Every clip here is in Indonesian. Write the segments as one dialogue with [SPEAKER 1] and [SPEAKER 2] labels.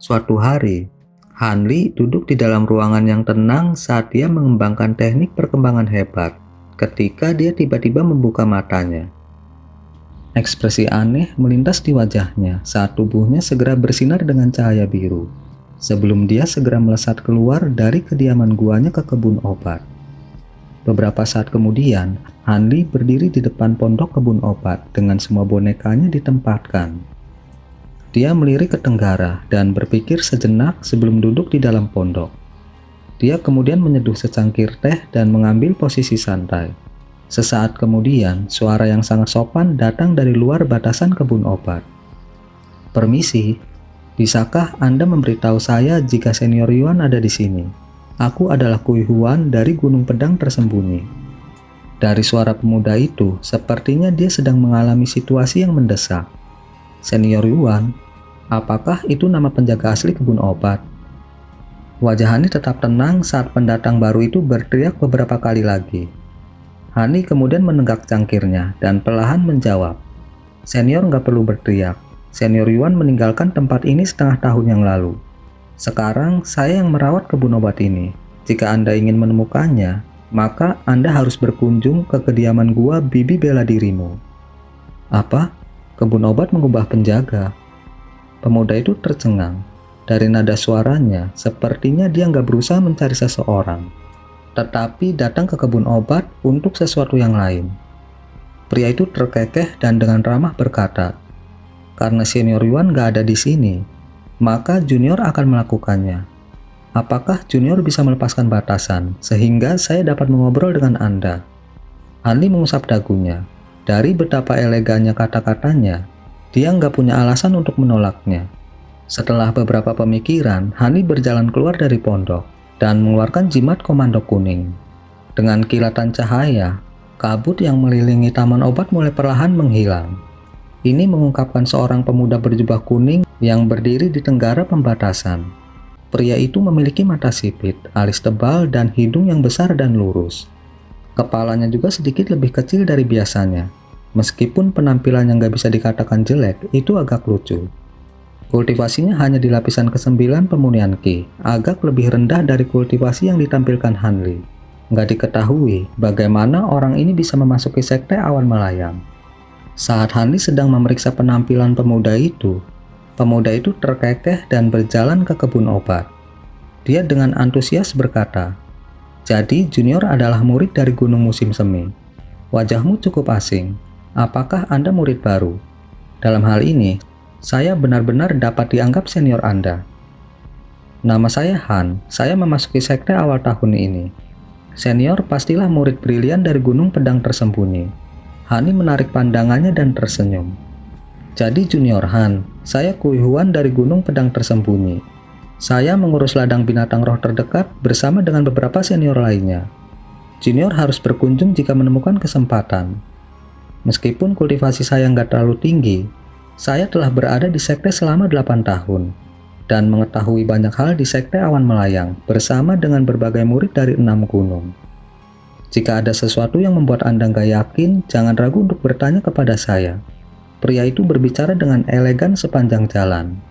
[SPEAKER 1] Suatu hari, Hanli duduk di dalam ruangan yang tenang saat dia mengembangkan teknik perkembangan hebat. Ketika dia tiba-tiba membuka matanya, ekspresi aneh melintas di wajahnya saat tubuhnya segera bersinar dengan cahaya biru. Sebelum dia segera melesat keluar dari kediaman guanya ke kebun obat. Beberapa saat kemudian, Hanli berdiri di depan pondok kebun obat dengan semua bonekanya ditempatkan. Dia melirik ke tenggara dan berpikir sejenak sebelum duduk di dalam pondok. Dia kemudian menyeduh secangkir teh dan mengambil posisi santai. Sesaat kemudian, suara yang sangat sopan datang dari luar batasan kebun obat. "Permisi, bisakah Anda memberitahu saya jika Senior Yuan ada di sini? Aku adalah Kui Huan dari Gunung Pedang Tersembunyi." Dari suara pemuda itu, sepertinya dia sedang mengalami situasi yang mendesak. "Senior Yuan, apakah itu nama penjaga asli kebun obat?" Wajah Hani tetap tenang saat pendatang baru itu berteriak beberapa kali lagi. Hani kemudian menenggak cangkirnya dan perlahan menjawab, "Senior nggak perlu berteriak. Senior Yuan meninggalkan tempat ini setengah tahun yang lalu. Sekarang saya yang merawat kebun obat ini. Jika Anda ingin menemukannya, maka Anda harus berkunjung ke kediaman gua Bibi Bela Dirimu." "Apa? Kebun obat mengubah penjaga?" Pemuda itu tercengang. Dari nada suaranya, sepertinya dia nggak berusaha mencari seseorang, tetapi datang ke kebun obat untuk sesuatu yang lain. Pria itu terkekeh dan dengan ramah berkata, "Karena Senior Yuan nggak ada di sini, maka Junior akan melakukannya. Apakah Junior bisa melepaskan batasan, sehingga saya dapat mengobrol dengan Anda?" Hanli mengusap dagunya. Dari betapa elegannya kata-katanya, dia nggak punya alasan untuk menolaknya. Setelah beberapa pemikiran, Hani berjalan keluar dari pondok dan mengeluarkan jimat komando kuning. Dengan kilatan cahaya, kabut yang mengelilingi taman obat mulai perlahan menghilang. Ini mengungkapkan seorang pemuda berjubah kuning yang berdiri di tenggara pembatasan. Pria itu memiliki mata sipit, alis tebal, dan hidung yang besar dan lurus. Kepalanya juga sedikit lebih kecil dari biasanya. Meskipun penampilannya nggak bisa dikatakan jelek, itu agak lucu. Kultivasinya hanya di lapisan ke-9 pemunihan Qi, agak lebih rendah dari kultivasi yang ditampilkan Hanli. Nggak diketahui bagaimana orang ini bisa memasuki sekte awan melayang. Saat Hanli sedang memeriksa penampilan pemuda itu terkekeh dan berjalan ke kebun obat. Dia dengan antusias berkata, "Jadi Junior adalah murid dari Gunung Musim Semi. Wajahmu cukup asing. Apakah Anda murid baru? Dalam hal ini, saya benar-benar dapat dianggap senior Anda." "Nama saya Han. Saya memasuki sekte awal tahun ini. Senior pastilah murid brilian dari Gunung Pedang Tersembunyi." Hani menarik pandangannya dan tersenyum. "Jadi Junior Han, saya Kui Huan dari Gunung Pedang Tersembunyi. Saya mengurus ladang binatang roh terdekat bersama dengan beberapa senior lainnya. Junior harus berkunjung jika menemukan kesempatan. Meskipun kultivasi saya nggak terlalu tinggi, saya telah berada di sekte selama 8 tahun dan mengetahui banyak hal di sekte awan melayang bersama dengan berbagai murid dari 6 gunung. Jika ada sesuatu yang membuat Anda nggak yakin, jangan ragu untuk bertanya kepada saya." Pria itu berbicara dengan elegan sepanjang jalan.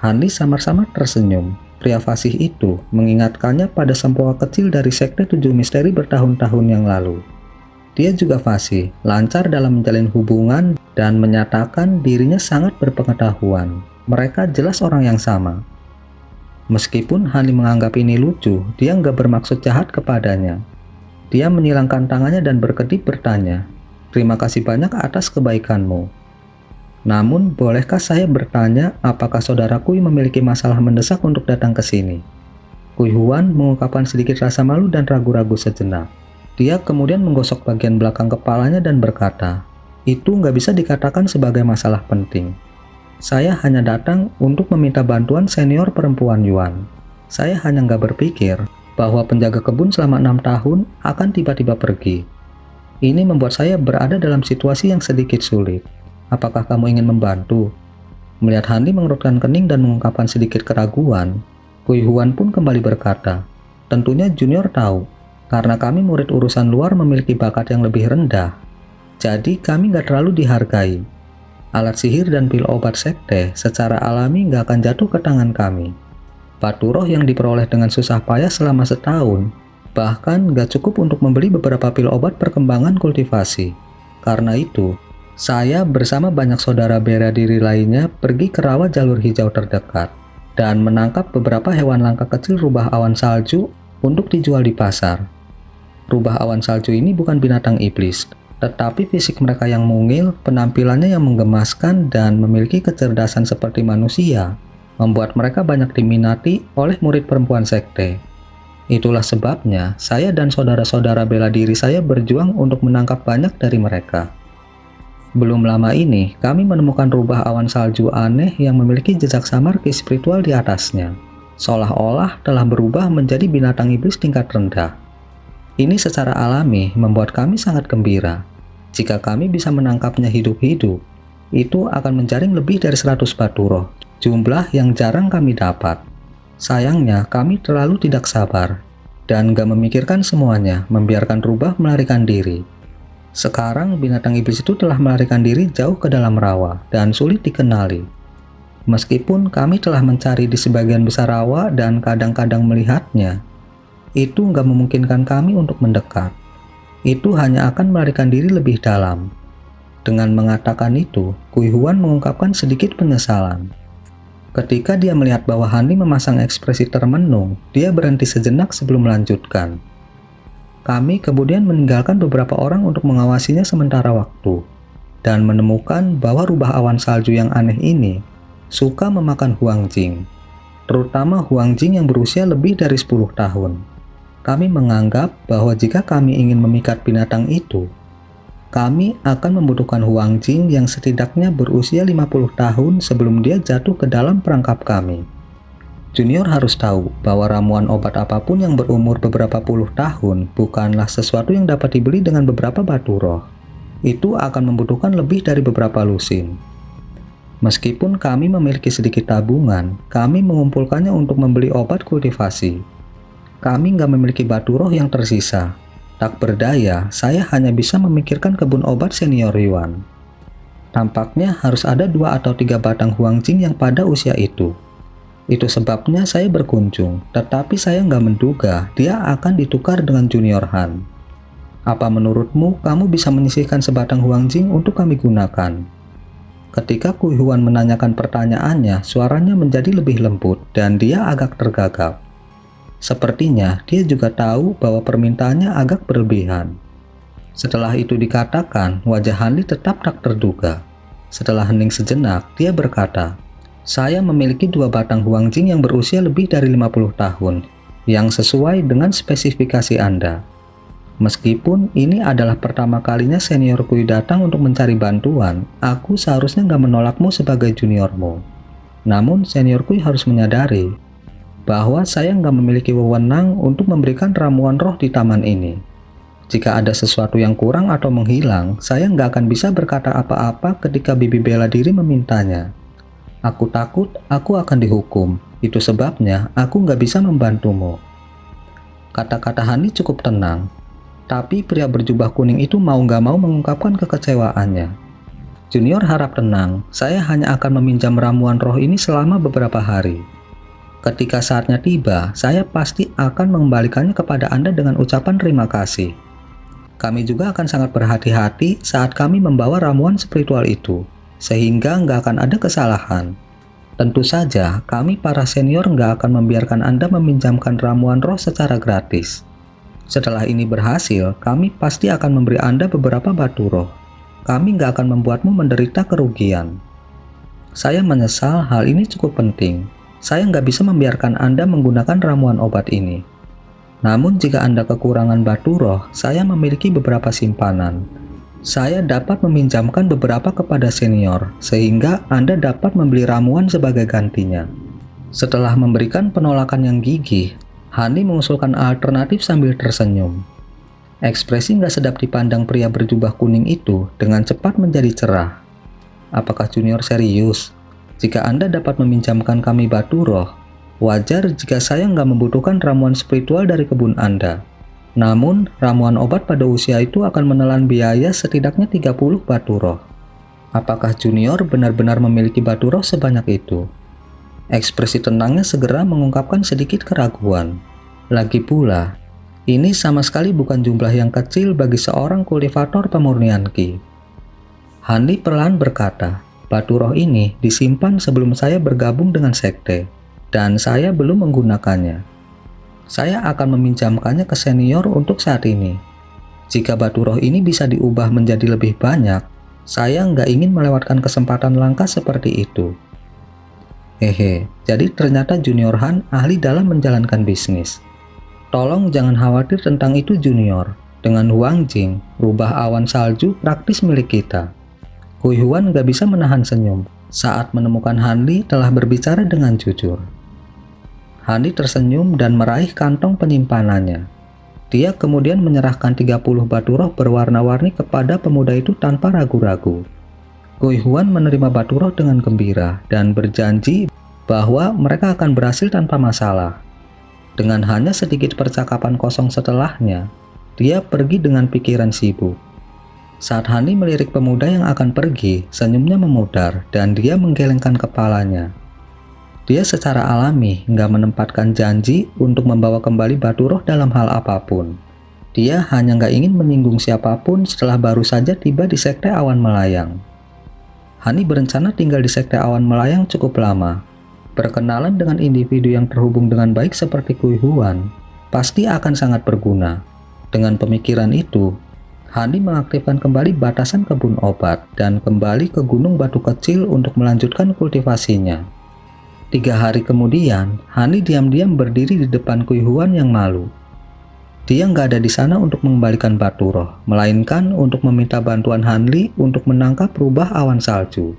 [SPEAKER 1] Hanli samar-samar tersenyum. Pria fasih itu mengingatkannya pada sempoa kecil dari sekte 7 misteri bertahun-tahun yang lalu. Dia juga fasih, lancar dalam menjalin hubungan, dan menyatakan dirinya sangat berpengetahuan. Mereka jelas orang yang sama. Meskipun Hanli menganggap ini lucu, dia nggak bermaksud jahat kepadanya. Dia menyilangkan tangannya dan berkedip bertanya, "Terima kasih banyak atas kebaikanmu. Namun, bolehkah saya bertanya apakah saudara Kui memiliki masalah mendesak untuk datang ke sini?" Kui Huan mengungkapkan sedikit rasa malu dan ragu-ragu sejenak. Dia kemudian menggosok bagian belakang kepalanya dan berkata, "Itu nggak bisa dikatakan sebagai masalah penting. Saya hanya datang untuk meminta bantuan senior perempuan Yuan. Saya hanya nggak berpikir bahwa penjaga kebun selama 6 tahun akan tiba-tiba pergi. Ini membuat saya berada dalam situasi yang sedikit sulit. Apakah kamu ingin membantu?" Melihat Hanli mengerutkan kening dan mengungkapkan sedikit keraguan, Kui Huan pun kembali berkata, "Tentunya Junior tahu, karena kami murid urusan luar memiliki bakat yang lebih rendah. Jadi kami nggak terlalu dihargai. Alat sihir dan pil obat sekte secara alami nggak akan jatuh ke tangan kami. Batu roh yang diperoleh dengan susah payah selama setahun, bahkan nggak cukup untuk membeli beberapa pil obat perkembangan kultivasi. Karena itu, saya bersama banyak saudara bela diri lainnya pergi ke rawa jalur hijau terdekat dan menangkap beberapa hewan langka kecil rubah awan salju untuk dijual di pasar. Rubah awan salju ini bukan binatang iblis, tetapi fisik mereka yang mungil, penampilannya yang menggemaskan, dan memiliki kecerdasan seperti manusia, membuat mereka banyak diminati oleh murid perempuan sekte. Itulah sebabnya saya dan saudara-saudara bela diri saya berjuang untuk menangkap banyak dari mereka. Belum lama ini, kami menemukan rubah awan salju aneh yang memiliki jejak samar ki spiritual di atasnya, seolah-olah telah berubah menjadi binatang iblis tingkat rendah. Ini secara alami membuat kami sangat gembira. Jika kami bisa menangkapnya hidup-hidup, itu akan menjaring lebih dari 100 batu roh, jumlah yang jarang kami dapat. Sayangnya, kami terlalu tidak sabar, dan gak memikirkan semuanya, membiarkan rubah melarikan diri. Sekarang, binatang iblis itu telah melarikan diri jauh ke dalam rawa, dan sulit dikenali. Meskipun kami telah mencari di sebagian besar rawa dan kadang-kadang melihatnya, itu nggak memungkinkan kami untuk mendekat. Itu hanya akan melarikan diri lebih dalam. Dengan mengatakan itu, Kui Huan mengungkapkan sedikit penyesalan. Ketika dia melihat bahwa Hanli memasang ekspresi termenung, dia berhenti sejenak sebelum melanjutkan. Kami kemudian meninggalkan beberapa orang untuk mengawasinya sementara waktu, dan menemukan bahwa rubah awan salju yang aneh ini suka memakan Huang Jing, terutama Huang Jing yang berusia lebih dari 10 tahun. Kami menganggap bahwa jika kami ingin memikat binatang itu, kami akan membutuhkan Huang Jing yang setidaknya berusia 50 tahun sebelum dia jatuh ke dalam perangkap kami. Junior harus tahu bahwa ramuan obat apapun yang berumur beberapa puluh tahun bukanlah sesuatu yang dapat dibeli dengan beberapa batu roh. Itu akan membutuhkan lebih dari beberapa lusin. Meskipun kami memiliki sedikit tabungan, kami mengumpulkannya untuk membeli obat kultivasi. Kami nggak memiliki batu roh yang tersisa. Tak berdaya, saya hanya bisa memikirkan kebun obat senior Yuan. Tampaknya harus ada 2 atau 3 batang Huang Jing yang pada usia itu. Itu sebabnya saya berkunjung, tetapi saya nggak menduga dia akan ditukar dengan Junior Han. Apa menurutmu kamu bisa menyisihkan sebatang Huang Jing untuk kami gunakan? Ketika Kui Huan menanyakan pertanyaannya, suaranya menjadi lebih lembut dan dia agak tergagap. Sepertinya dia juga tahu bahwa permintaannya agak berlebihan. Setelah itu dikatakan, wajah Hanli tetap tak terduga. Setelah hening sejenak, dia berkata, "Saya memiliki 2 batang Huang Jing yang berusia lebih dari 50 tahun, yang sesuai dengan spesifikasi Anda. Meskipun ini adalah pertama kalinya senior Kui datang untuk mencari bantuan, aku seharusnya nggak menolakmu sebagai juniormu. Namun senior Kui harus menyadari bahwa saya nggak memiliki wewenang untuk memberikan ramuan roh di taman ini. Jika ada sesuatu yang kurang atau menghilang, saya nggak akan bisa berkata apa-apa ketika bibi bela diri memintanya. Aku takut aku akan dihukum, itu sebabnya aku nggak bisa membantumu." Kata-kata Hanli cukup tenang, tapi pria berjubah kuning itu mau nggak mau mengungkapkan kekecewaannya. "Junior harap tenang, saya hanya akan meminjam ramuan roh ini selama beberapa hari. Ketika saatnya tiba, saya pasti akan mengembalikannya kepada Anda dengan ucapan terima kasih. Kami juga akan sangat berhati-hati saat kami membawa ramuan spiritual itu, sehingga nggak akan ada kesalahan. Tentu saja, kami para senior nggak akan membiarkan Anda meminjamkan ramuan roh secara gratis. Setelah ini berhasil, kami pasti akan memberi Anda beberapa batu roh. Kami nggak akan membuatmu menderita kerugian. Saya menyesal hal ini cukup penting. Saya nggak bisa membiarkan Anda menggunakan ramuan obat ini. Namun jika Anda kekurangan batu roh, saya memiliki beberapa simpanan. Saya dapat meminjamkan beberapa kepada senior, sehingga Anda dapat membeli ramuan sebagai gantinya." Setelah memberikan penolakan yang gigih, Hanli mengusulkan alternatif sambil tersenyum. Ekspresi nggak sedap dipandang pria berjubah kuning itu dengan cepat menjadi cerah. "Apakah Junior serius? Jika Anda dapat meminjamkan kami batu roh, wajar jika saya nggak membutuhkan ramuan spiritual dari kebun Anda. Namun, ramuan obat pada usia itu akan menelan biaya setidaknya 30 batu roh. Apakah Junior benar-benar memiliki batu roh sebanyak itu? Ekspresi tenangnya segera mengungkapkan sedikit keraguan. Lagi pula, ini sama sekali bukan jumlah yang kecil bagi seorang kultivator pemurnian Ki. Hanli perlahan berkata, batu roh ini disimpan sebelum saya bergabung dengan sekte, dan saya belum menggunakannya. Saya akan meminjamkannya ke senior untuk saat ini. Jika batu roh ini bisa diubah menjadi lebih banyak, saya nggak ingin melewatkan kesempatan langka seperti itu. Hehe, jadi ternyata Junior Han ahli dalam menjalankan bisnis. Tolong jangan khawatir tentang itu Junior. Dengan Huang Jing, rubah awan salju praktis milik kita. Kui Huan gak bisa menahan senyum saat menemukan Hanli telah berbicara dengan jujur. Hanli tersenyum dan meraih kantong penyimpanannya. Dia kemudian menyerahkan 30 batu roh berwarna-warni kepada pemuda itu tanpa ragu-ragu. Kui Huan menerima batu roh dengan gembira dan berjanji bahwa mereka akan berhasil tanpa masalah. Dengan hanya sedikit percakapan kosong setelahnya, dia pergi dengan pikiran sibuk. Saat Hanli melirik pemuda yang akan pergi, senyumnya memudar dan dia menggelengkan kepalanya. Dia secara alami nggak menempatkan janji untuk membawa kembali batu roh dalam hal apapun. Dia hanya nggak ingin menyinggung siapapun setelah baru saja tiba di Sekte Awan Melayang. Hanli berencana tinggal di Sekte Awan Melayang cukup lama. Berkenalan dengan individu yang terhubung dengan baik seperti Kui Huan pasti akan sangat berguna. Dengan pemikiran itu, Hanli mengaktifkan kembali batasan kebun obat dan kembali ke Gunung Batu Kecil untuk melanjutkan kultivasinya. 3 hari kemudian, Hanli diam-diam berdiri di depan Kui Huan yang malu. Dia nggak ada di sana untuk mengembalikan batu roh, melainkan untuk meminta bantuan Hanli untuk menangkap rubah awan salju.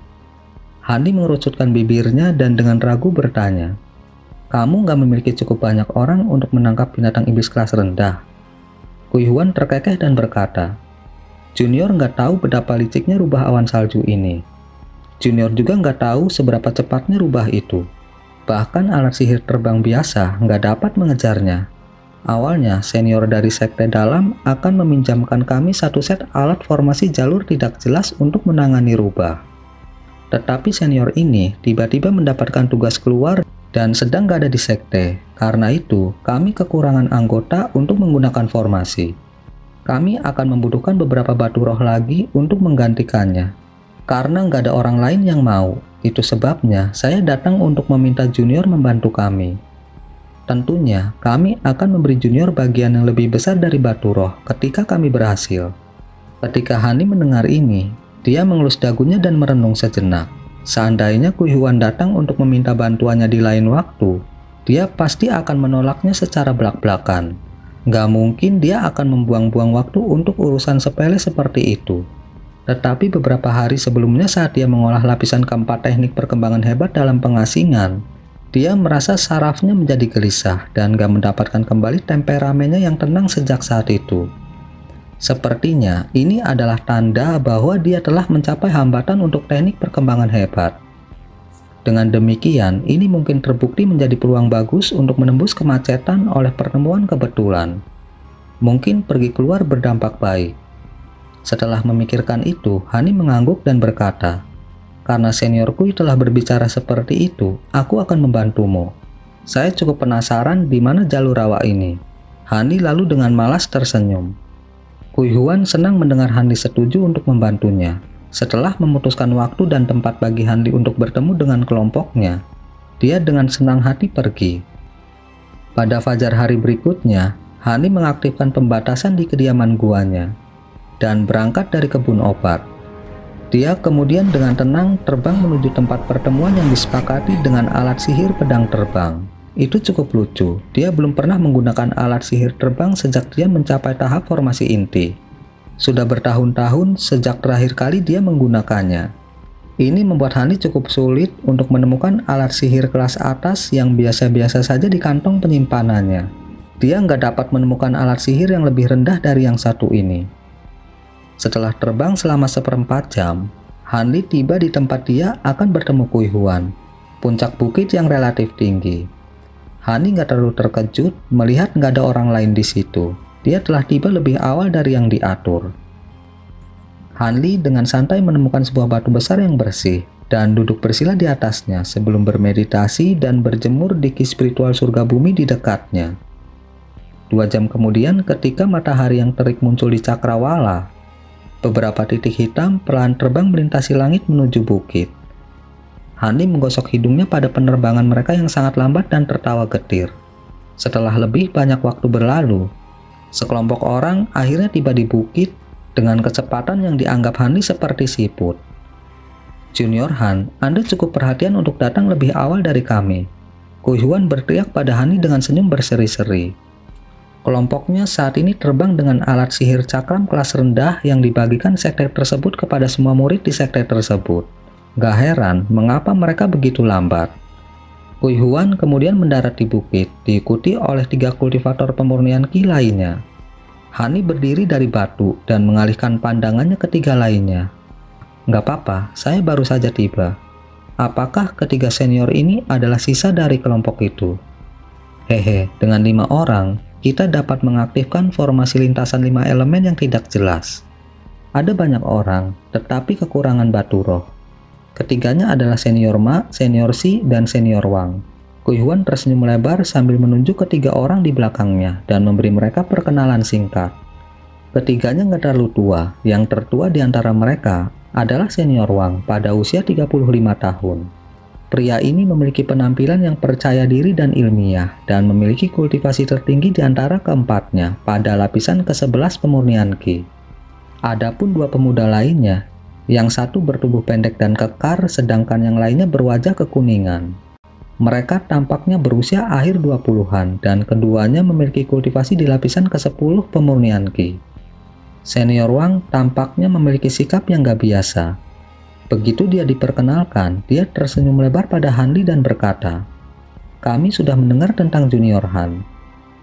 [SPEAKER 1] Hanli mengerucutkan bibirnya dan dengan ragu bertanya, "Kamu nggak memiliki cukup banyak orang untuk menangkap binatang iblis kelas rendah?" Kui Huan terkekeh dan berkata, "Junior nggak tahu betapa liciknya rubah awan salju ini. Junior juga nggak tahu seberapa cepatnya rubah itu. Bahkan alat sihir terbang biasa nggak dapat mengejarnya. Awalnya, senior dari Sekte Dalam akan meminjamkan kami satu set alat formasi jalur tidak jelas untuk menangani rubah. Tetapi senior ini tiba-tiba mendapatkan tugas keluar dan sedang nggak ada di sekte. Karena itu, kami kekurangan anggota untuk menggunakan formasi. Kami akan membutuhkan beberapa batu roh lagi untuk menggantikannya. Karena nggak ada orang lain yang mau, itu sebabnya saya datang untuk meminta Junior membantu kami. Tentunya, kami akan memberi Junior bagian yang lebih besar dari batu roh ketika kami berhasil." Ketika Hanli mendengar ini, dia mengelus dagunya dan merenung sejenak. Seandainya Kui Huan datang untuk meminta bantuannya di lain waktu, dia pasti akan menolaknya secara belak-belakan. Nggak mungkin dia akan membuang-buang waktu untuk urusan sepele seperti itu. Tetapi beberapa hari sebelumnya saat dia mengolah lapisan keempat teknik perkembangan hebat dalam pengasingan, dia merasa sarafnya menjadi gelisah dan nggak mendapatkan kembali temperamennya yang tenang sejak saat itu. Sepertinya ini adalah tanda bahwa dia telah mencapai hambatan untuk teknik perkembangan hebat. Dengan demikian, ini mungkin terbukti menjadi peluang bagus untuk menembus kemacetan oleh pertemuan kebetulan. Mungkin pergi keluar berdampak baik. Setelah memikirkan itu, Hanli mengangguk dan berkata, "Karena seniorku telah berbicara seperti itu, aku akan membantumu. Saya cukup penasaran di mana jalur rawa ini." Hanli lalu dengan malas tersenyum. Kui Huan senang mendengar Hanli setuju untuk membantunya. Setelah memutuskan waktu dan tempat bagi Hanli untuk bertemu dengan kelompoknya, dia dengan senang hati pergi. Pada fajar hari berikutnya, Hanli mengaktifkan pembatasan di kediaman guanya dan berangkat dari kebun obat. Dia kemudian dengan tenang terbang menuju tempat pertemuan yang disepakati dengan alat sihir pedang terbang. Itu cukup lucu, dia belum pernah menggunakan alat sihir terbang sejak dia mencapai tahap formasi inti. Sudah bertahun-tahun sejak terakhir kali dia menggunakannya. Ini membuat Hanli cukup sulit untuk menemukan alat sihir kelas atas yang biasa-biasa saja di kantong penyimpanannya. Dia nggak dapat menemukan alat sihir yang lebih rendah dari yang satu ini. Setelah terbang selama 1/4 jam, Hanli tiba di tempat dia akan bertemu Kui Huan, puncak bukit yang relatif tinggi. Hanli nggak terlalu terkejut melihat nggak ada orang lain di situ. Dia telah tiba lebih awal dari yang diatur. Hanli dengan santai menemukan sebuah batu besar yang bersih dan duduk bersila di atasnya sebelum bermeditasi dan berjemur di ki spiritual surga bumi di dekatnya. 2 jam kemudian, ketika matahari yang terik muncul di cakrawala, beberapa titik hitam perlahan terbang melintasi langit menuju bukit. Hanli menggosok hidungnya pada penerbangan mereka yang sangat lambat dan tertawa getir. Setelah lebih banyak waktu berlalu, sekelompok orang akhirnya tiba di bukit dengan kecepatan yang dianggap Hanli seperti siput. Junior Han, Anda cukup perhatian untuk datang lebih awal dari kami. Kui Huan berteriak pada Hanli dengan senyum berseri-seri. Kelompoknya saat ini terbang dengan alat sihir cakram kelas rendah yang dibagikan sekte tersebut kepada semua murid di sekte tersebut. Gak heran mengapa mereka begitu lambat. Kui Huan kemudian mendarat di bukit, diikuti oleh 3 kultivator pemurnian ki lainnya. Hanli berdiri dari batu dan mengalihkan pandangannya ke 3 lainnya. Nggak apa-apa, saya baru saja tiba. Apakah ketiga senior ini adalah sisa dari kelompok itu? Hehe, dengan 5 orang, kita dapat mengaktifkan formasi lintasan 5 elemen yang tidak jelas. Ada banyak orang, tetapi kekurangan batu roh. Ketiganya adalah senior Ma, senior Si, dan senior Wang. Kui Huan tersenyum lebar sambil menunjuk ke 3 orang di belakangnya dan memberi mereka perkenalan singkat. Ketiganya nggak terlalu tua, yang tertua di antara mereka adalah senior Wang pada usia 35 tahun. Pria ini memiliki penampilan yang percaya diri dan ilmiah dan memiliki kultivasi tertinggi di antara keempatnya pada lapisan ke-11 pemurnian ki. Adapun 2 pemuda lainnya, yang satu bertubuh pendek dan kekar sedangkan yang lainnya berwajah kekuningan. Mereka tampaknya berusia akhir 20-an dan keduanya memiliki kultivasi di lapisan ke-10 pemurnian ki. Senior Wang tampaknya memiliki sikap yang gak biasa. Begitu dia diperkenalkan, dia tersenyum lebar pada Hanli dan berkata, "Kami sudah mendengar tentang Junior Han.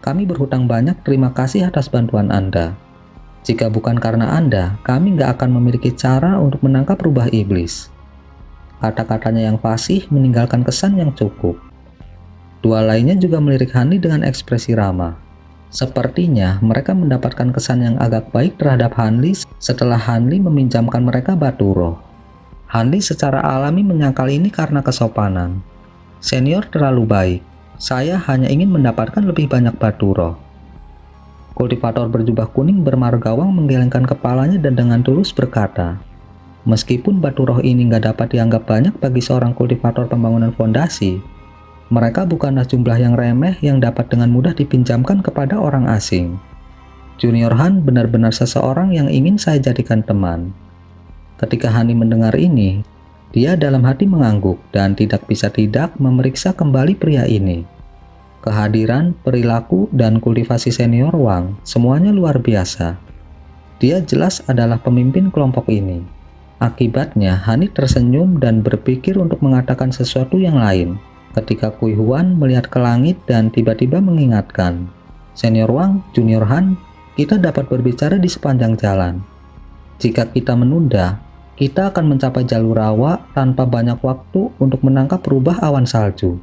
[SPEAKER 1] Kami berhutang banyak terima kasih atas bantuan Anda. Jika bukan karena Anda, kami gak akan memiliki cara untuk menangkap rubah iblis." Kata-katanya yang fasih meninggalkan kesan yang cukup. 2 lainnya juga melirik Hanli dengan ekspresi ramah. Sepertinya mereka mendapatkan kesan yang agak baik terhadap Hanli setelah Hanli meminjamkan mereka batu roh. Hanli secara alami menyangkal ini karena kesopanan. Senior terlalu baik. Saya hanya ingin mendapatkan lebih banyak batu roh. Kultivator berjubah kuning bermargawang menggelengkan kepalanya dan dengan tulus berkata, "Meskipun batu roh ini nggak dapat dianggap banyak bagi seorang kultivator pembangunan fondasi, mereka bukanlah jumlah yang remeh yang dapat dengan mudah dipinjamkan kepada orang asing. Junior Han benar-benar seseorang yang ingin saya jadikan teman." Ketika Hanli mendengar ini, dia dalam hati mengangguk dan tidak bisa tidak memeriksa kembali pria ini. Kehadiran, perilaku, dan kultivasi senior Wang semuanya luar biasa. Dia jelas adalah pemimpin kelompok ini. Akibatnya, Hanli tersenyum dan berpikir untuk mengatakan sesuatu yang lain. Ketika Kui Huan melihat ke langit dan tiba-tiba mengingatkan, "Senior Wang, Junior Han, kita dapat berbicara di sepanjang jalan. Jika kita menunda, kita akan mencapai jalur rawa tanpa banyak waktu untuk menangkap rubah awan salju.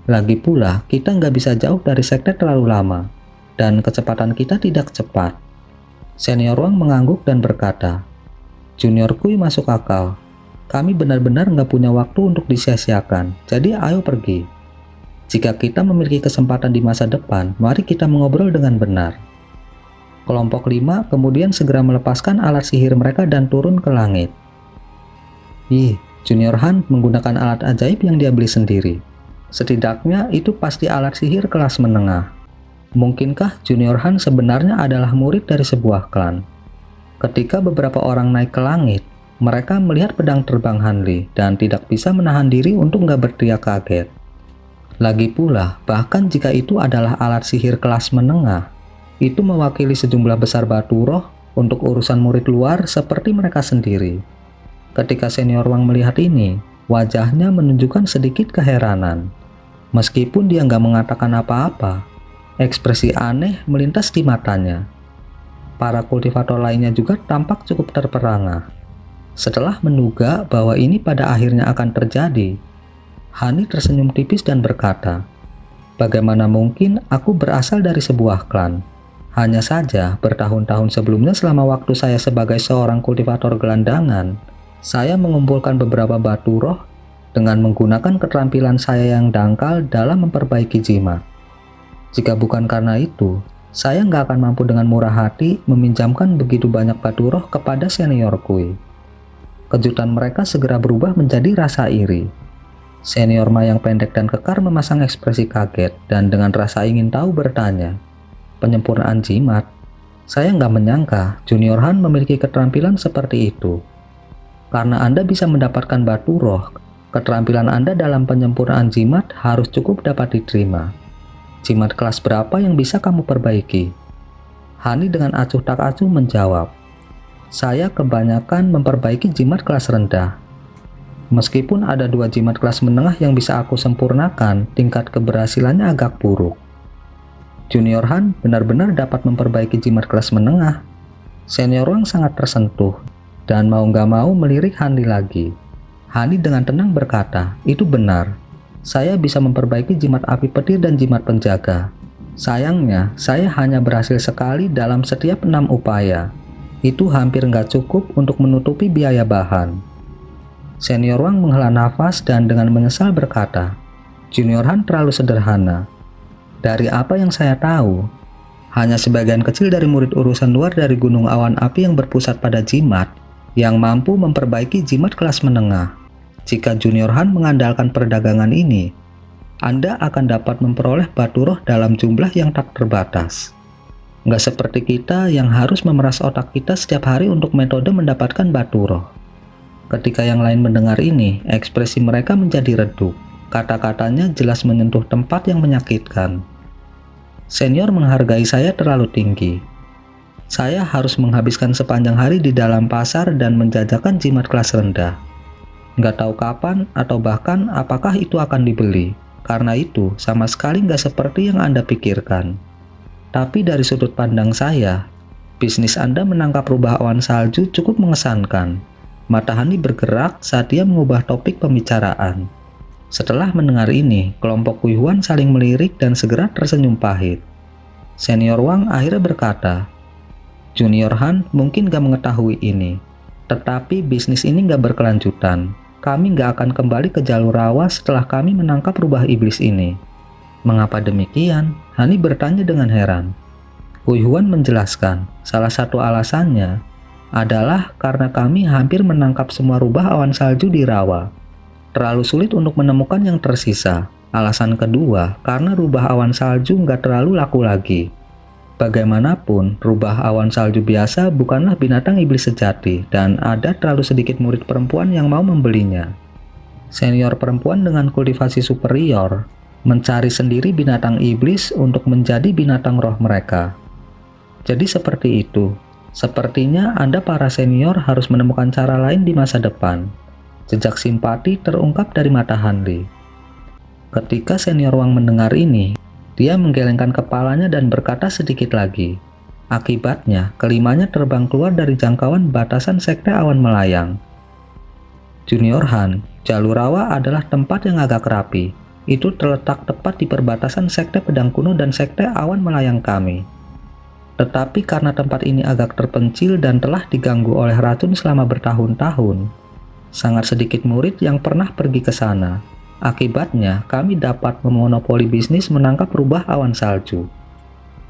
[SPEAKER 1] Lagi pula, kita nggak bisa jauh dari sekte terlalu lama, dan kecepatan kita tidak cepat." Senior Wang mengangguk dan berkata, "Junior Kui masuk akal. Kami benar-benar nggak punya waktu untuk disia-siakan, jadi ayo pergi. Jika kita memiliki kesempatan di masa depan, mari kita mengobrol dengan benar." Kelompok 5 kemudian segera melepaskan alat sihir mereka dan turun ke langit. Ih, Junior Han menggunakan alat ajaib yang dia beli sendiri. Setidaknya itu pasti alat sihir kelas menengah. Mungkinkah Junior Han sebenarnya adalah murid dari sebuah klan? Ketika beberapa orang naik ke langit, mereka melihat pedang terbang Hanli dan tidak bisa menahan diri untuk nggak berteriak kaget. Lagi pula, bahkan jika itu adalah alat sihir kelas menengah, itu mewakili sejumlah besar batu roh untuk urusan murid luar seperti mereka sendiri. Ketika senior Wang melihat ini, wajahnya menunjukkan sedikit keheranan. Meskipun dia nggak mengatakan apa-apa, ekspresi aneh melintas di matanya. Para kultivator lainnya juga tampak cukup terperangah. Setelah menduga bahwa ini pada akhirnya akan terjadi, Hanli tersenyum tipis dan berkata, "Bagaimana mungkin aku berasal dari sebuah klan? Hanya saja, bertahun-tahun sebelumnya selama waktu saya sebagai seorang kultivator gelandangan, saya mengumpulkan beberapa batu roh dengan menggunakan keterampilan saya yang dangkal dalam memperbaiki jimat. Jika bukan karena itu, saya nggak akan mampu dengan murah hati meminjamkan begitu banyak batu roh kepada seniorku. Kejutan mereka segera berubah menjadi rasa iri. Senior Ma yang pendek dan kekar memasang ekspresi kaget dan dengan rasa ingin tahu bertanya, "Penyempurnaan jimat? Saya nggak menyangka Junior Han memiliki keterampilan seperti itu. Karena Anda bisa mendapatkan batu roh, keterampilan Anda dalam penyempurnaan jimat harus cukup dapat diterima. Jimat kelas berapa yang bisa kamu perbaiki?" Hani dengan acuh tak acuh menjawab, "Saya kebanyakan memperbaiki jimat kelas rendah. Meskipun ada 2 jimat kelas menengah yang bisa aku sempurnakan, tingkat keberhasilannya agak buruk." Junior Han benar-benar dapat memperbaiki jimat kelas menengah. Senior Wang sangat tersentuh dan mau nggak mau melirik Hani lagi. Hani dengan tenang berkata, "Itu benar. Saya bisa memperbaiki jimat api petir dan jimat penjaga. Sayangnya, saya hanya berhasil sekali dalam setiap 6 upaya. Itu hampir nggak cukup untuk menutupi biaya bahan." Senior Wang menghela nafas dan dengan menyesal berkata, "Junior Han terlalu sederhana. Dari apa yang saya tahu, hanya sebagian kecil dari murid urusan luar dari Gunung Awan Api yang berpusat pada jimat yang mampu memperbaiki jimat kelas menengah. Jika Junior Han mengandalkan perdagangan ini, Anda akan dapat memperoleh batu roh dalam jumlah yang tak terbatas. Nggak seperti kita yang harus memeras otak kita setiap hari untuk metode mendapatkan batu roh." Ketika yang lain mendengar ini, ekspresi mereka menjadi redup. Kata-katanya jelas menyentuh tempat yang menyakitkan. "Senior menghargai saya terlalu tinggi. Saya harus menghabiskan sepanjang hari di dalam pasar dan menjajakan jimat kelas rendah. Nggak tahu kapan atau bahkan apakah itu akan dibeli. Karena itu sama sekali nggak seperti yang Anda pikirkan. Tapi dari sudut pandang saya, bisnis Anda menangkap rubah awan salju cukup mengesankan." Mata Hani bergerak saat dia mengubah topik pembicaraan. Setelah mendengar ini, kelompok Kui Huan saling melirik dan segera tersenyum pahit. Senior Wang akhirnya berkata, "Junior Han mungkin gak mengetahui ini, tetapi bisnis ini gak berkelanjutan. Kami gak akan kembali ke jalur rawa setelah kami menangkap rubah iblis ini." "Mengapa demikian?" Hani bertanya dengan heran. Kui Huan menjelaskan, salah satu alasannya adalah karena kami hampir menangkap semua rubah awan salju di rawa. Terlalu sulit untuk menemukan yang tersisa. Alasan kedua, karena rubah awan salju nggak terlalu laku lagi. Bagaimanapun, rubah awan salju biasa bukanlah binatang iblis sejati dan ada terlalu sedikit murid perempuan yang mau membelinya. Senior perempuan dengan kultivasi superior mencari sendiri binatang iblis untuk menjadi binatang roh mereka. Jadi seperti itu. Sepertinya Anda para senior harus menemukan cara lain di masa depan. Jejak simpati terungkap dari mata Hanli. Ketika senior Wang mendengar ini, dia menggelengkan kepalanya dan berkata sedikit lagi. Akibatnya, kelimanya terbang keluar dari jangkauan batasan sekte awan melayang. "Junior Han, jalur rawa adalah tempat yang agak rapi. Itu terletak tepat di perbatasan sekte pedang kuno dan sekte awan melayang kami. Tetapi karena tempat ini agak terpencil dan telah diganggu oleh racun selama bertahun-tahun, sangat sedikit murid yang pernah pergi ke sana. Akibatnya, kami dapat memonopoli bisnis menangkap rubah awan salju.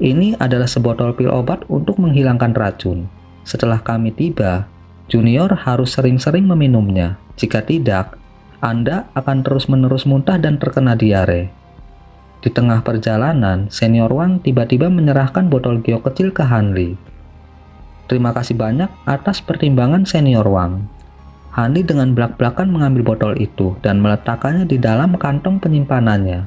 [SPEAKER 1] Ini adalah sebotol pil obat untuk menghilangkan racun. Setelah kami tiba, Junior harus sering-sering meminumnya. Jika tidak, Anda akan terus-menerus muntah dan terkena diare." Di tengah perjalanan, Senior Wang tiba-tiba menyerahkan botol giok kecil ke Hanli. "Terima kasih banyak atas pertimbangan Senior Wang." Hanli dengan belak-belakan mengambil botol itu dan meletakkannya di dalam kantong penyimpanannya.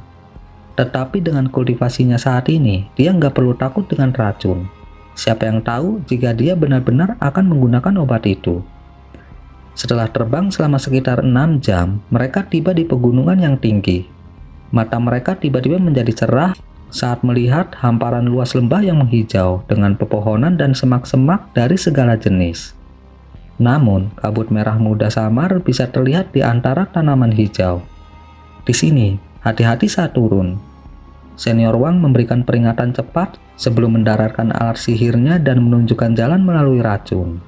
[SPEAKER 1] Tetapi dengan kultivasinya saat ini, dia nggak perlu takut dengan racun. Siapa yang tahu jika dia benar-benar akan menggunakan obat itu. Setelah terbang selama sekitar 6 jam, mereka tiba di pegunungan yang tinggi. Mata mereka tiba-tiba menjadi cerah saat melihat hamparan luas lembah yang menghijau dengan pepohonan dan semak-semak dari segala jenis. Namun, kabut merah muda samar bisa terlihat di antara tanaman hijau. "Di sini, hati-hati saat turun." Senior Wang memberikan peringatan cepat sebelum mendaratkan alat sihirnya dan menunjukkan jalan melalui racun.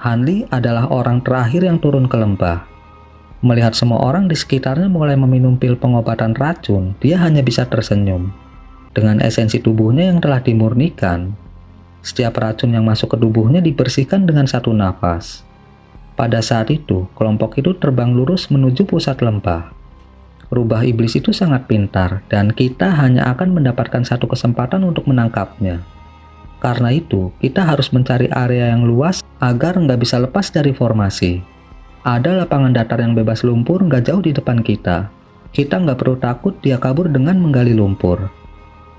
[SPEAKER 1] Hanli adalah orang terakhir yang turun ke lembah. Melihat semua orang di sekitarnya mulai meminum pil pengobatan racun, dia hanya bisa tersenyum. Dengan esensi tubuhnya yang telah dimurnikan, setiap racun yang masuk ke tubuhnya dibersihkan dengan satu nafas. Pada saat itu, kelompok itu terbang lurus menuju pusat lembah. Rubah iblis itu sangat pintar, dan kita hanya akan mendapatkan satu kesempatan untuk menangkapnya. Karena itu, kita harus mencari area yang luas agar nggak bisa lepas dari formasi. Ada lapangan datar yang bebas lumpur nggak jauh di depan kita. Kita nggak perlu takut dia kabur dengan menggali lumpur.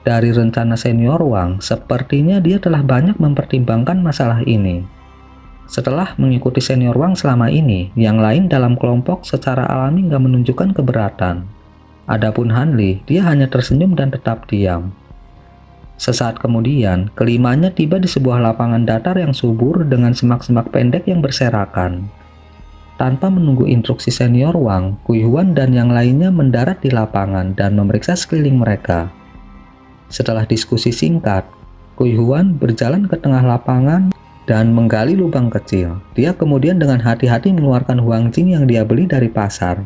[SPEAKER 1] Dari rencana senior Wang, sepertinya dia telah banyak mempertimbangkan masalah ini. Setelah mengikuti senior Wang selama ini, yang lain dalam kelompok secara alami nggak menunjukkan keberatan. Adapun Hanli, dia hanya tersenyum dan tetap diam. Sesaat kemudian, kelimanya tiba di sebuah lapangan datar yang subur dengan semak-semak pendek yang berserakan. Tanpa menunggu instruksi senior Wang, Kui Huan dan yang lainnya mendarat di lapangan dan memeriksa sekeliling mereka. Setelah diskusi singkat, Kui Huan berjalan ke tengah lapangan dan menggali lubang kecil. Dia kemudian dengan hati-hati mengeluarkan Huang Jing yang dia beli dari pasar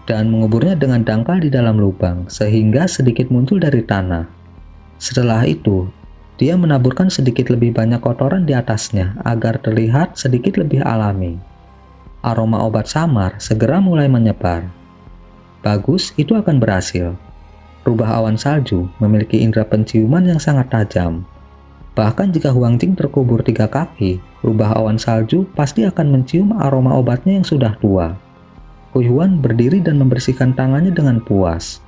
[SPEAKER 1] dan menguburnya dengan dangkal di dalam lubang sehingga sedikit muncul dari tanah. Setelah itu, dia menaburkan sedikit lebih banyak kotoran di atasnya agar terlihat sedikit lebih alami. Aroma obat samar segera mulai menyebar. Bagus, itu akan berhasil. Rubah awan salju memiliki indera penciuman yang sangat tajam. Bahkan jika Huang Jing terkubur 3 kaki, rubah awan salju pasti akan mencium aroma obatnya yang sudah tua. Kui Huan berdiri dan membersihkan tangannya dengan puas.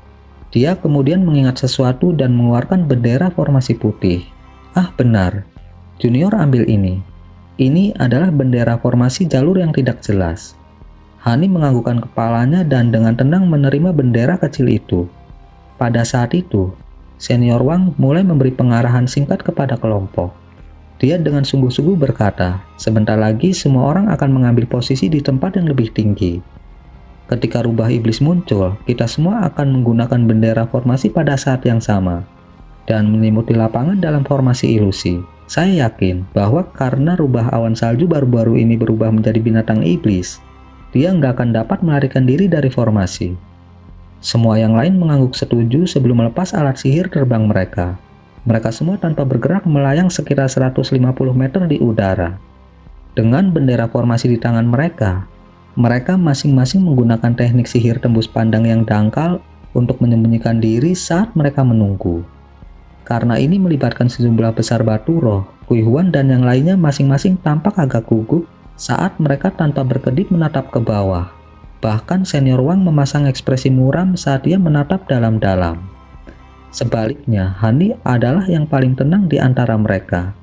[SPEAKER 1] Dia kemudian mengingat sesuatu dan mengeluarkan bendera formasi putih. Ah benar, junior ambil ini. Ini adalah bendera formasi jalur yang tidak jelas. Hani menganggukkan kepalanya dan dengan tenang menerima bendera kecil itu. Pada saat itu, senior Wang mulai memberi pengarahan singkat kepada kelompok. Dia dengan sungguh-sungguh berkata, sebentar lagi semua orang akan mengambil posisi di tempat yang lebih tinggi. Ketika rubah iblis muncul, kita semua akan menggunakan bendera formasi pada saat yang sama dan menyelimuti lapangan dalam formasi ilusi. Saya yakin bahwa karena rubah awan salju baru-baru ini berubah menjadi binatang iblis, dia nggak akan dapat melarikan diri dari formasi. Semua yang lain mengangguk setuju sebelum melepas alat sihir terbang mereka. Mereka semua tanpa bergerak melayang sekitar 150 meter di udara. Dengan bendera formasi di tangan mereka, mereka masing-masing menggunakan teknik sihir tembus pandang yang dangkal untuk menyembunyikan diri saat mereka menunggu. Karena ini melibatkan sejumlah besar batu roh, Kui Huan dan yang lainnya masing-masing tampak agak gugup saat mereka tanpa berkedip menatap ke bawah. Bahkan senior Wang memasang ekspresi muram saat dia menatap dalam-dalam. Sebaliknya, Hani adalah yang paling tenang di antara mereka.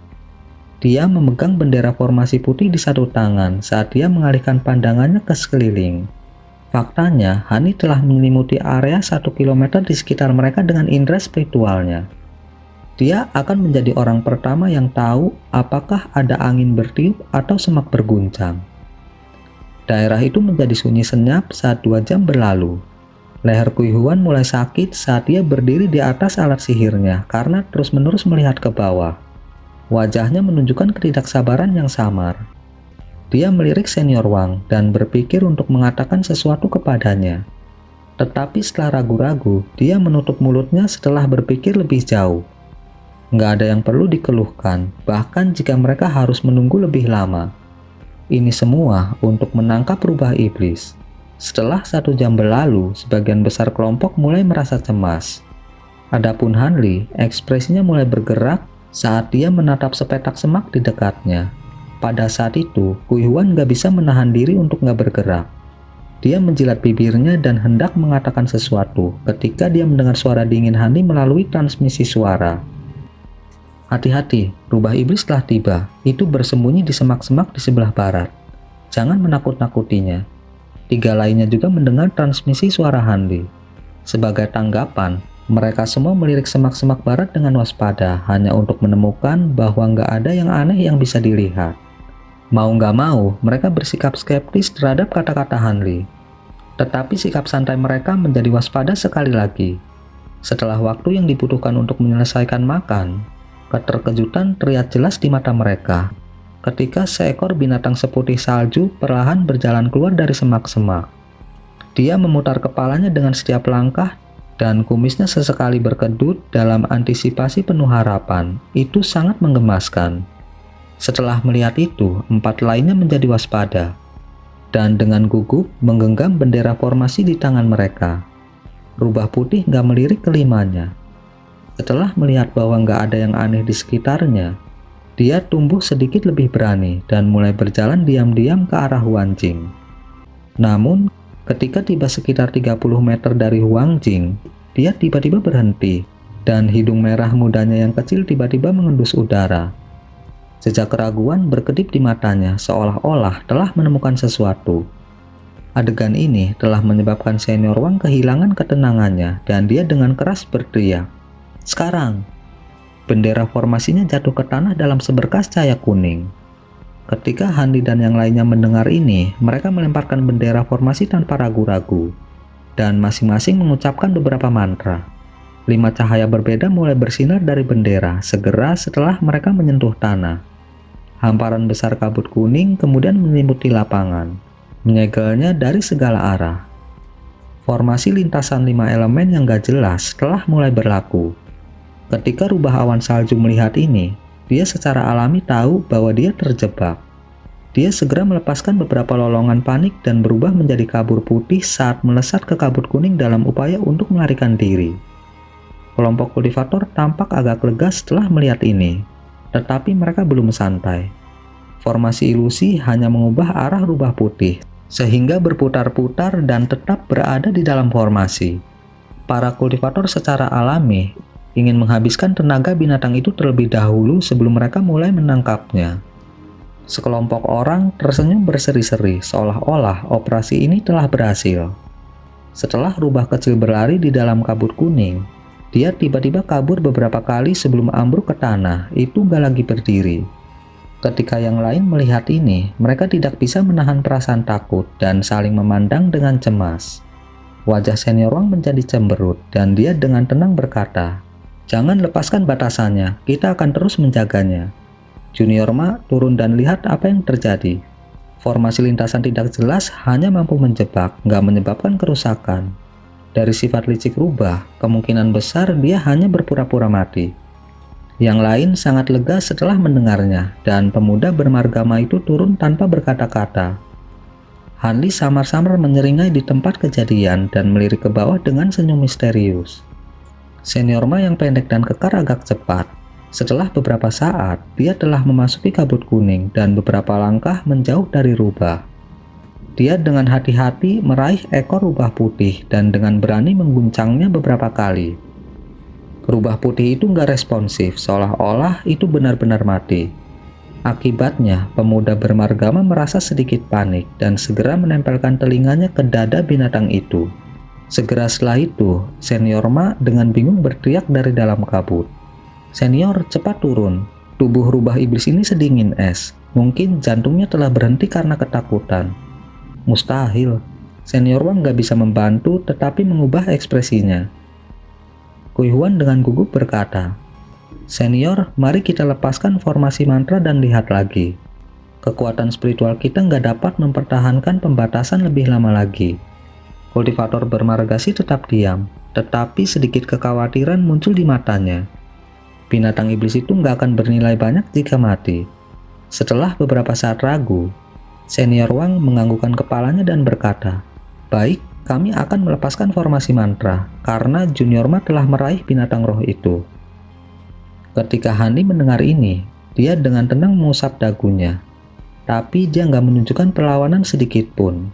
[SPEAKER 1] Dia memegang bendera formasi putih di satu tangan saat dia mengalihkan pandangannya ke sekeliling. Faktanya, Hani telah menyelimuti area 1 km di sekitar mereka dengan indera spiritualnya. Dia akan menjadi orang pertama yang tahu apakah ada angin bertiup atau semak berguncang. Daerah itu menjadi sunyi senyap saat 2 jam berlalu. Leher Kui Huan mulai sakit saat dia berdiri di atas alat sihirnya karena terus-menerus melihat ke bawah. Wajahnya menunjukkan ketidaksabaran yang samar. Dia melirik senior Wang dan berpikir untuk mengatakan sesuatu kepadanya. Tetapi setelah ragu-ragu, dia menutup mulutnya setelah berpikir lebih jauh. Nggak ada yang perlu dikeluhkan, bahkan jika mereka harus menunggu lebih lama. Ini semua untuk menangkap rubah iblis. Setelah 1 jam berlalu, sebagian besar kelompok mulai merasa cemas. Adapun Hanli, ekspresinya mulai bergerak saat dia menatap sepetak semak di dekatnya. Pada saat itu, Kui Huan nggak bisa menahan diri untuk nggak bergerak. Dia menjilat bibirnya dan hendak mengatakan sesuatu ketika dia mendengar suara dingin Hanli melalui transmisi suara. Hati-hati, rubah iblis telah tiba. Itu bersembunyi di semak-semak di sebelah barat. Jangan menakut-nakutinya. 3 lainnya juga mendengar transmisi suara Hanli. Sebagai tanggapan, mereka semua melirik semak-semak barat dengan waspada hanya untuk menemukan bahwa nggak ada yang aneh yang bisa dilihat. Mau nggak mau, mereka bersikap skeptis terhadap kata-kata Hanli. Tetapi sikap santai mereka menjadi waspada sekali lagi. Setelah waktu yang dibutuhkan untuk menyelesaikan makan, Keterkejutan terlihat jelas di mata mereka ketika seekor binatang seputih salju perlahan berjalan keluar dari semak-semak. Dia memutar kepalanya dengan setiap langkah dan kumisnya sesekali berkedut dalam antisipasi penuh harapan. Itu sangat menggemaskan. Setelah melihat itu, 4 lainnya menjadi waspada dan dengan gugup menggenggam bendera formasi di tangan mereka. Rubah putih nggak melirik kelimanya. Setelah melihat bahwa nggak ada yang aneh di sekitarnya, dia tumbuh sedikit lebih berani dan mulai berjalan diam-diam ke arah Huang Jing. Namun, ketika tiba sekitar 30 meter dari Huang Jing, dia tiba-tiba berhenti dan hidung merah mudanya yang kecil tiba-tiba mengendus udara. Jejak keraguan berkedip di matanya seolah-olah telah menemukan sesuatu. Adegan ini telah menyebabkan senior Wang kehilangan ketenangannya dan dia dengan keras berteriak, "Sekarang!" Bendera formasinya jatuh ke tanah dalam seberkas cahaya kuning. Ketika Hanli dan yang lainnya mendengar ini, mereka melemparkan bendera formasi tanpa ragu-ragu dan masing-masing mengucapkan beberapa mantra. 5 cahaya berbeda mulai bersinar dari bendera segera setelah mereka menyentuh tanah. Hamparan besar kabut kuning kemudian menyelimuti lapangan, menyegelnya dari segala arah. Formasi lintasan 5 elemen yang gak jelas telah mulai berlaku. Ketika rubah awan salju melihat ini, dia secara alami tahu bahwa dia terjebak. Dia segera melepaskan beberapa lolongan panik dan berubah menjadi kabur putih saat melesat ke kabut kuning dalam upaya untuk melarikan diri. Kelompok kultivator tampak agak lega setelah melihat ini, tetapi mereka belum santai. Formasi ilusi hanya mengubah arah rubah putih, sehingga berputar-putar dan tetap berada di dalam formasi. Para kultivator secara alami ingin menghabiskan tenaga binatang itu terlebih dahulu sebelum mereka mulai menangkapnya. Sekelompok orang tersenyum berseri-seri seolah-olah operasi ini telah berhasil. Setelah rubah kecil berlari di dalam kabut kuning, dia tiba-tiba kabur beberapa kali sebelum ambruk ke tanah. Itu gak lagi berdiri. Ketika yang lain melihat ini, mereka tidak bisa menahan perasaan takut dan saling memandang dengan cemas. Wajah senior Wang menjadi cemberut dan dia dengan tenang berkata, "Jangan lepaskan batasannya, kita akan terus menjaganya." Junior Ma turun dan lihat apa yang terjadi. Formasi lintasan tidak jelas hanya mampu menjebak, nggak menyebabkan kerusakan. Dari sifat licik rubah, kemungkinan besar dia hanya berpura-pura mati. Yang lain sangat lega setelah mendengarnya, dan pemuda bermargama itu turun tanpa berkata-kata. Hanli samar-samar menyeringai di tempat kejadian dan melirik ke bawah dengan senyum misterius. Senior Ma yang pendek dan kekar agak cepat. Setelah beberapa saat, dia telah memasuki kabut kuning dan beberapa langkah menjauh dari rubah. Dia dengan hati-hati meraih ekor rubah putih dan dengan berani mengguncangnya beberapa kali. Rubah putih itu nggak responsif, seolah-olah itu benar-benar mati. Akibatnya, pemuda bermargama merasa sedikit panik dan segera menempelkan telinganya ke dada binatang itu. Segera setelah itu, senior Ma dengan bingung berteriak dari dalam kabut. "Senior, cepat turun. Tubuh rubah iblis ini sedingin es. Mungkin jantungnya telah berhenti karena ketakutan." "Mustahil." Senior Wang nggak bisa membantu tetapi mengubah ekspresinya. Kui Huan dengan gugup berkata, "Senior, mari kita lepaskan formasi mantra dan lihat lagi. Kekuatan spiritual kita nggak dapat mempertahankan pembatasan lebih lama lagi." Kultivator bermargasi tetap diam, tetapi sedikit kekhawatiran muncul di matanya. Binatang iblis itu nggak akan bernilai banyak jika mati. Setelah beberapa saat ragu, senior Wang menganggukkan kepalanya dan berkata, "Baik, kami akan melepaskan formasi mantra, karena Junior Ma telah meraih binatang roh itu." Ketika Hanli mendengar ini, dia dengan tenang mengusap dagunya. Tapi dia nggak menunjukkan perlawanan sedikit pun.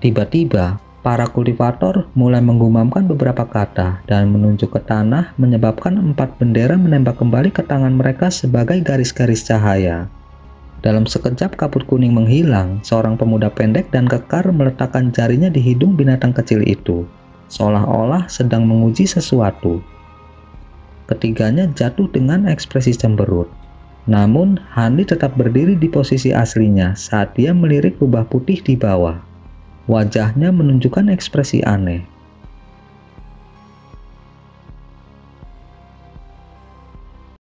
[SPEAKER 1] Tiba-tiba, para kultivator mulai menggumamkan beberapa kata dan menunjuk ke tanah menyebabkan 4 bendera menembak kembali ke tangan mereka sebagai garis-garis cahaya. Dalam sekejap kabut kuning menghilang, seorang pemuda pendek dan kekar meletakkan jarinya di hidung binatang kecil itu, seolah-olah sedang menguji sesuatu. Ketiganya jatuh dengan ekspresi cemberut. Namun, Hanli tetap berdiri di posisi aslinya saat dia melirik rubah putih di bawah. Wajahnya menunjukkan ekspresi aneh.